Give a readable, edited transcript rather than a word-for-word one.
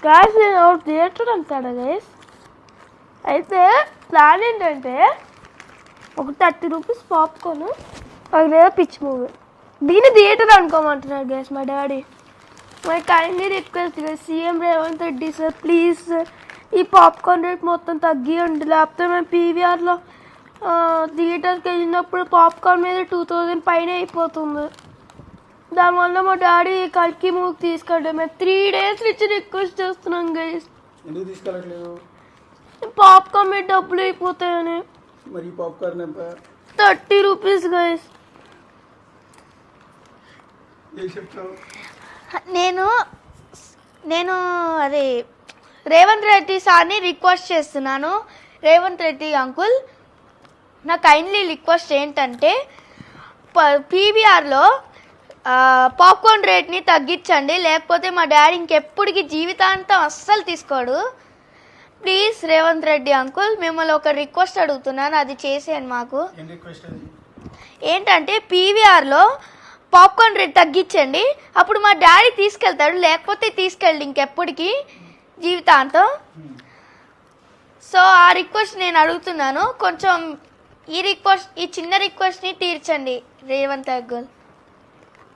Guys నేను theatre అంటాడా guys. అయితే ప్లాన్ ఏంటంటే ఒక 30 రూపీస్ పాప్కార్న్, అదేదో పిచ్ మూవీ. దీన్ని థియేటర్ అనుకోమంటున్నాడు గైస్ మా daddy. My kindly request guys, CM Revanth Reddy sir please sir ఈ పాప్కార్న్ రేట్ మొత్తం తగ్గియండి. లేకపోతే మేము పీవీఆర్లో థియేటర్కి వెళ్ళినప్పుడు పాప్కార్న్ మీద 2000 పైన అయిపోతుంది. దానివల్ల మా డాడీ కల్కి మూవీకి తీసుకెళ్ళాడు. మేము 3 days నుంచి రిక్వెస్ట్ చేస్తున్నాం గైస్. ఎందుకు తీసుకెళ్ళట్లేదు? పాప్కార్న్ మీద డబ్బులు అయిపోతాయని. మరి పాప్కార్న్ ఎంత? 30 రూపీస్ గైస్. ఏం చెప్తావు? నేను అది రేవంత్ రెడ్డి సార్ని రిక్వెస్ట్ చేస్తున్నాను. రేవంత్ రెడ్డి అంకుల్, నా కైండ్లీ రిక్వెస్ట్ ఏంటంటే పీవీఆర్లో పాప్కార్న్ రేట్ని తగ్గించండి, లేకపోతే మా డాడీ ఇంకెప్పటికీ జీవితాంతం అస్సలు తీసుకోడు. ప్లీజ్ రేవంత్ రెడ్డి అంకుల్, మిమ్మల్ని ఒక రిక్వెస్ట్ అడుగుతున్నాను, అది చేసేయండి మాకు. ఏంటంటే పీవీఆర్లో పాప్కార్న్ రేట్ తగ్గించండి, అప్పుడు మా డాడీ తీసుకెళ్తాడు, లేకపోతే తీసుకెళ్ళి ఇంకెప్పటికీ జీవితాంతం. సో ఆ రిక్వెస్ట్ నేను అడుగుతున్నాను, కొంచెం ఈ చిన్న రిక్వెస్ట్ని తీర్చండి రేవంత్ అంకుల్.